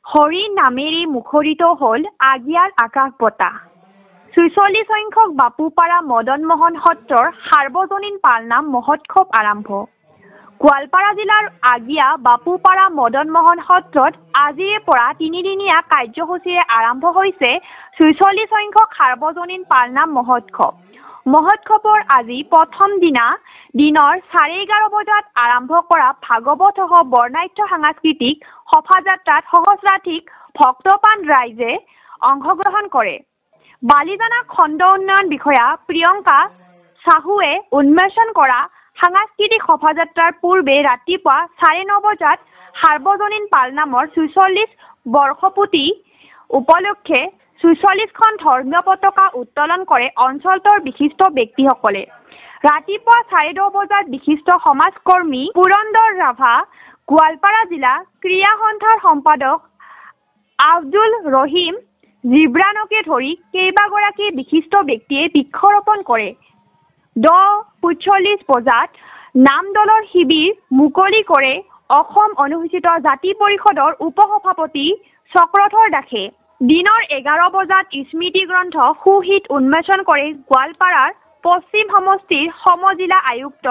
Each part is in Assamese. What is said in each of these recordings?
হৰি নামেৰে মুখৰিত হ'ল আগিয়াৰ আকাশ বঁটা। ৪৬ সংখ্যক বাপুপাৰা মদন মোহন সত্ৰৰ সাৰ্বজনীন পালনাম মহোৎসৱ আৰম্ভ। গোৱালপাৰা জিলাৰ আগিয়া বাপুপাৰা মদন মোহন সত্ৰত আজিৰে পৰা তিনিদিনীয়া কাৰ্যসূচীৰে আৰম্ভ হৈছে ৪৬ সংখ্যক সাৰ্বজনীন পালনাম মহোৎসৱ। মহোৎসৱৰ আজি প্ৰথম দিনৰ 11:30 বজাত আৰম্ভ কৰা ভাগৱতসহ বৰ্ণাঢ্য সাংস্কৃতিক শোভাযাত্ৰাত সহস্ৰাধিক ভক্তপ্ৰাণ ৰাইজে অংশগ্ৰহণ কৰে। বালিজানা খণ্ড উন্নয়ন বিষয়া প্ৰিয়ংকা চাহুৱে উন্মোচন কৰা সাংস্কৃতিক শোভাযাত্ৰাৰ পূৰ্বে ৰাতিপুৱা 9:30 বজাত সাৰ্বজনীন পালনামৰ ৪৬ বৰ্ষপূৰ্তি উপলক্ষে ৪৬খন ধৰ্মীয় পতাকা উত্তোলন কৰে অঞ্চলটোৰ বিশিষ্ট ব্যক্তিসকলে। ৰাতিপুৱা 10:30 বজাত বিশিষ্ট সমাজকৰ্মী পুৰন্দৰ ৰাভা, গোৱালপাৰা জিলা ক্ৰীড়া সন্থাৰ সম্পাদক আব্দুল ৰহিম জিব্ৰানকে ধৰি কেইবাগৰাকী বিশিষ্ট ব্যক্তিয়ে বৃক্ষৰোপণ কৰে। 10:45 বজাত নাম দলৰ শিবিৰ মুকলি কৰে অসম অনুসূচিত জাতি পৰিষদৰ উপসভাপতি চক্ৰধৰ দাসে। দিনৰ 11 বজাত স্মৃতি গ্ৰন্থ সুহিত উন্মোচন কৰে গোৱালপাৰাৰ পশ্চিম সমষ্টিৰ সমজিলা আয়ুক্ত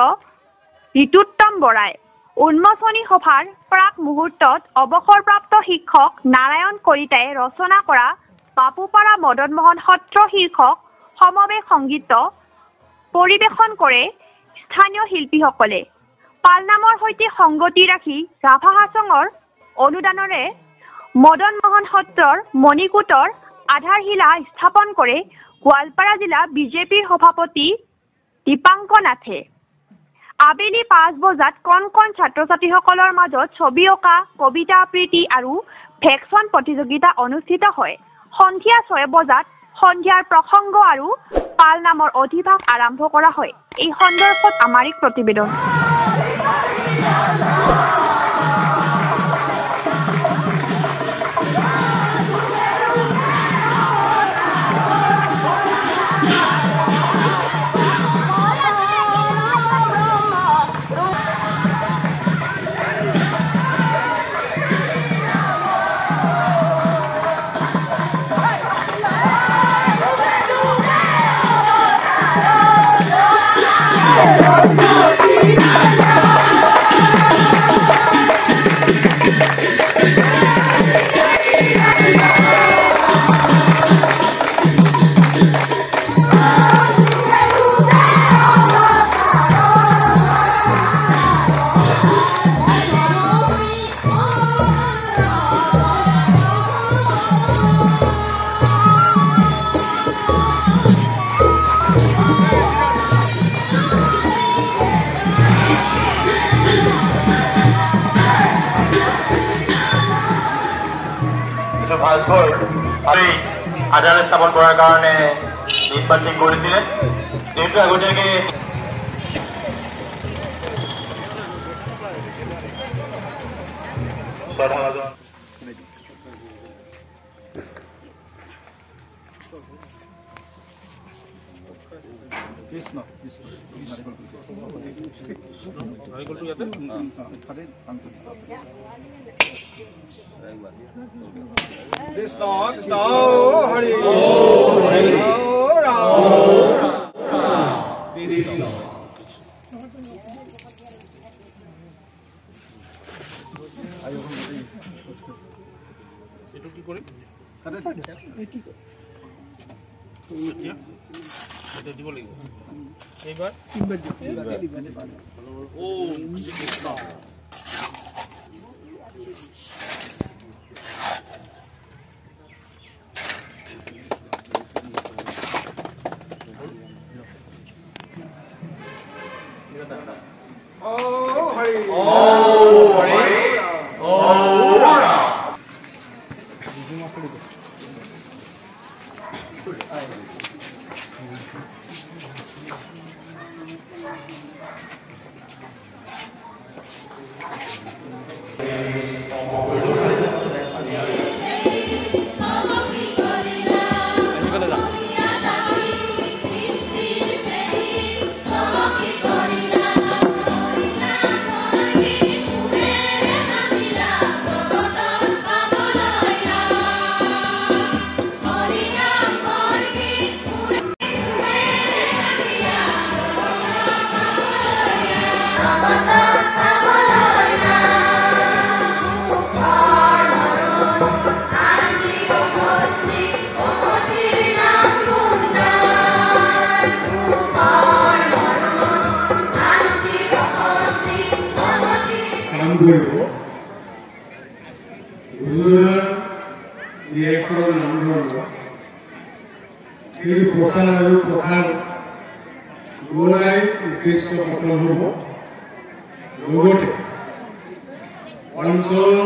ঋতুত্তম বৰাই। উন্মোচনী সভাৰ প্ৰাক মুহূৰ্তত অৱসৰপ্ৰাপ্ত শিক্ষক নাৰায়ণ কলিতাই ৰচনা কৰা বাপুপাৰা মদন মোহন সত্ৰ শীৰ্ষক সমবেশ সংগীত পৰিৱেশন কৰে স্থানীয় শিল্পীসকলে। পালনামৰ সৈতে সংগতি ৰাখি ৰাভা হাছঙৰ অনুদানেৰে মদন মোহন সত্ৰৰ মণিকূটৰ আধাৰশিলা স্থাপন কৰে গোৱালপাৰা জিলা বিজেপিৰ সভাপতি দীপাংক নাথে। আবেলি 5 বজাত কণ ছাত্ৰ-ছাত্ৰীসকলৰ মাজত ছবি অঁকা, কবিতা আবৃত্তি আৰু ভেকচন প্ৰতিযোগিতা অনুষ্ঠিত হয়। সন্ধিয়া 6 বজাত সন্ধিয়াৰ প্ৰসংগ আৰু পালনামৰ অধিভাগ আৰম্ভ কৰা হয়। এই সন্দৰ্ভত আমাৰ এক প্ৰতিবেদন। ভাস্কৰ আৰু আধাৰ স্থাপন কৰাৰ কাৰণে নিৰ্বাচন কৰিছিলে। যিহেতু আগতীয়াকৈ Krishna Krishna Hare Hare Ram Krishna এটো কি করে আরে কি করে এটা দিব লাগিব এইবাৰ ও কৃষ্ণ কৰিব গুৰুজনাৰ এখন নামধৰ্ম এই প্ৰচাৰ আৰু প্ৰসাৰ দুয়োটাই উদ্দেশ্য সফল হ'ব লগতে অঞ্চলৰ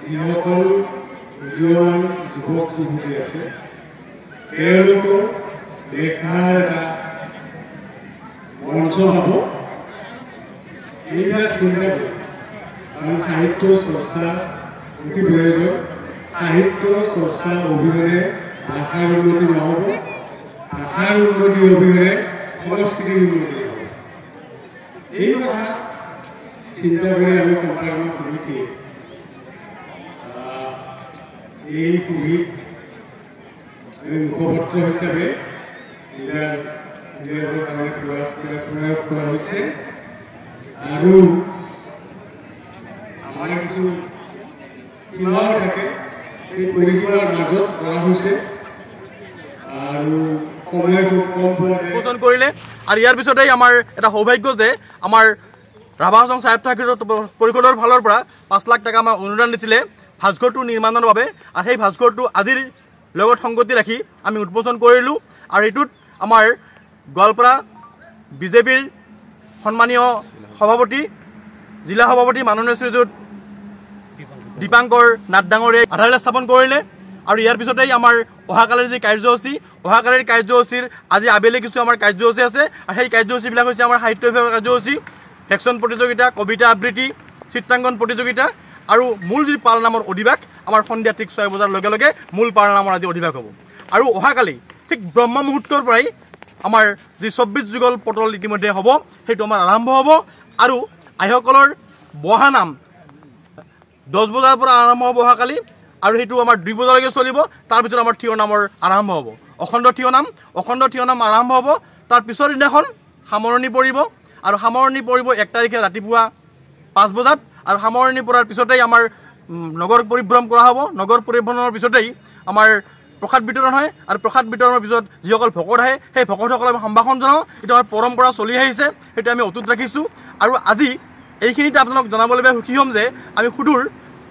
যিসকল উদীয়মান যুৱক যুৱতী আছে তেওঁলোকক দেখাৰ এটা মঞ্চ পাব এইবিলাক চিন্তা কৰি কাৰণ সাহিত্য চৰ্চা অতি প্ৰয়োজন সাহিত্য চৰ্চা অবিহনে ভাষাৰ উন্নতি নহ'ব ভাষাৰ উন্নতি অবিহনে সংস্কৃতিৰ উন্নতি নহ'ব এই কথা চিন্তা কৰি আমি সম্পাদনা সমিতিয়ে এই পুহিত মুখপত্ৰ হিচাপে প্ৰয়োগ কৰা হৈছে আৰু আমাৰ কিছু সীমাও থাকে এই পৰিসীমাৰ মাজত কৰা হৈছে আৰু সময় খুব কম উদ্বোধন কৰিলে আৰু ইয়াৰ পিছতেই আমাৰ এটা সৌভাগ্য যে আমাৰ ৰাভা হাজং স্বায়ত্তশাসিত পৰিষদৰ ফালৰ পৰা 5 লাখ টকা আমাৰ অনুদান দিছিলে ভাস্কৰটো নিৰ্মাণৰ বাবে আৰু সেই ভাস্কৰটো আজিৰ লগত সংগতি ৰাখি আমি উদ্বোধন কৰিলোঁ আৰু এইটোত আমাৰ গোৱালপাৰা বিজেপিৰ সন্মানীয় সভাপতি জিলা সভাপতি মাননীয় শ্ৰীযুত দীপাংকৰ নাথ ডাঙৰীয়াই আধাৰশিলা স্থাপন কৰিলে আৰু ইয়াৰ পিছতেই আমাৰ অহাকালিৰ যি কাৰ্যসূচী অহাকালিৰ কাৰ্যসূচীৰ আজি আবেলি কিছু আমাৰ কাৰ্যসূচী আছে আৰু সেই কাৰ্যসূচীবিলাক হৈছে আমাৰ সাহিত্য বিভাগৰ কাৰ্যসূচী ভেকশ্যন প্ৰতিযোগিতা কবিতা আবৃত্তি চিত্ৰাংকন প্ৰতিযোগিতা আৰু মূল যি পালনামৰ অধিবাস আমাৰ সন্ধিয়া ঠিক 6 বজাৰ লগে লগে মূল পালনামৰ আজি অধিবাস হ'ব আৰু অহাকালি ঠিক ব্ৰহ্ম মুহূৰ্তৰ পৰাই আমাৰ যি 24 যুগল পটল ইতিমধ্যে হ'ব সেইটো আমাৰ আৰম্ভ হ'ব আৰু আইসকলৰ বহা নাম 10 বজাৰ পৰা আৰম্ভ হ'ব অহাকালি আৰু সেইটো আমাৰ 2 বজালৈকে চলিব তাৰ পিছত আমাৰ থিয় নামৰ আৰম্ভ হ'ব অখণ্ড থিয় নাম আৰম্ভ হ'ব তাৰ পিছৰ দিনাখন সামৰণি পৰিব আৰু সামৰণি পৰিব 1 তাৰিখে ৰাতিপুৱা 5 বজাত আৰু সামৰণি পৰাৰ পিছতেই আমাৰ নগৰ পৰিভ্ৰমণ কৰা হ'ব নগৰ পৰিভ্ৰমণৰ পিছতেই আমাৰ প্ৰসাদ বিতৰণ হয় আৰু প্ৰসাদ বিতৰণৰ পিছত যিসকল ভকত আহে সেই ভকতসকলক আমি সম্ভাষণ জনাওঁ এইটো আমাৰ পৰম্পৰা চলি আহিছে সেইটো আমি অটুট ৰাখিছোঁ আৰু আজি এইখিনিতে আপোনালোক জনাবলৈ সুখী হ'ম যে আমি সুদূৰ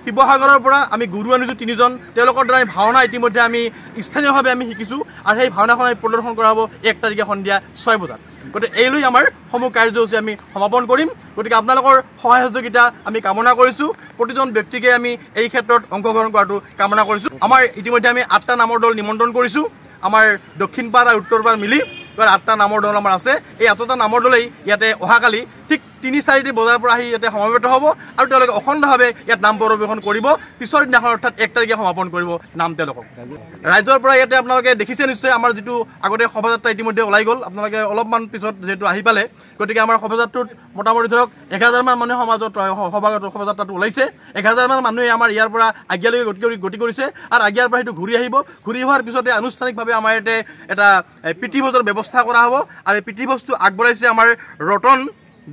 শিৱসাগৰৰ পৰা আমি গুৰু আনিছোঁ 3জন তেওঁলোকৰ দ্বাৰা ভাওনা ইতিমধ্যে আমি স্থানীয়ভাৱে আমি শিকিছোঁ আৰু সেই ভাওনাখন আমি প্ৰদৰ্শন কৰা হ'ব 1 তাৰিখে সন্ধিয়া 6 বজাত গতিকে এইলৈ আমাৰ সমূহ কাৰ্যসূচী আমি সমাপন কৰিম গতিকে আপোনালোকৰ সহায় সহযোগিতা আমি কামনা কৰিছোঁ প্ৰতিজন ব্যক্তিকে আমি এই ক্ষেত্ৰত অংশগ্ৰহণ কৰাটো কামনা কৰিছোঁ আমাৰ ইতিমধ্যে আমি 8টা নামৰ দল নিমন্ত্ৰণ কৰিছোঁ আমাৰ দক্ষিণ পাৰ আৰু উত্তৰ পাৰ মিলি 8টা নামৰ দল আমাৰ আছে এই 8টা নামৰ দলেই ইয়াতে অহাকালি ঠিক 3-4 বজাৰ পৰা আহি ইয়াতে সমবেত হ'ব আৰু তেওঁলোকে অখণ্ডভাৱে ইয়াত নাম পৰিৱেশন কৰিব পিছৰ দিনাখন অৰ্থাৎ 1 তাৰিখে সমাপন কৰিব নাম তেওঁলোকক ৰাইজৰ পৰা ইয়াতে আপোনালোকে দেখিছে নিশ্চয় আমাৰ যিটো আগতে শোভাযাত্ৰা ইতিমধ্যে ওলাই গ'ল আপোনালোকে অলপমান পিছত যিহেতু আহি পালে গতিকে আমাৰ শোভাযাত্ৰাটোত মোটামুটি ধৰক 1000 মান মানুহে সমাজত শোভাযাত্ৰাটো ওলাইছে 1000 মান মানুহে আমাৰ ইয়াৰ পৰা আগিয়ালৈকে গতি কৰিছে আৰু আগিয়াৰ পৰা সেইটো ঘূৰি আহিব ঘূৰি অহাৰ পিছতে আনুষ্ঠানিকভাৱে আমাৰ ইয়াতে এটা প্ৰীতিভোজৰ ব্যৱস্থা কৰা হ'ব আৰু এই প্ৰীতিভোজটো আগবঢ়াইছে আমাৰ ৰতন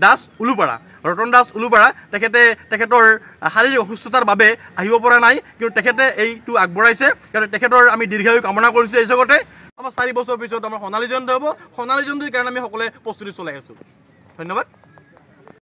দাস উলুপাৰা তেখেতৰ শাৰীৰিক অসুস্থতাৰ বাবে আহিব পৰা নাই কিন্তু তেখেতে এইটো আগবঢ়াইছে কাৰণ তেখেতৰ আমি দীৰ্ঘায়ু কামনা কৰিছোঁ এই জগতে আমাৰ 4 বছৰ পিছত আমাৰ সোণালী জয়ন্তী হ'ব সোণালী জয়ন্তীৰ কাৰণে আমি সকলোৱে প্ৰস্তুতি চলাই আছোঁ ধন্যবাদ।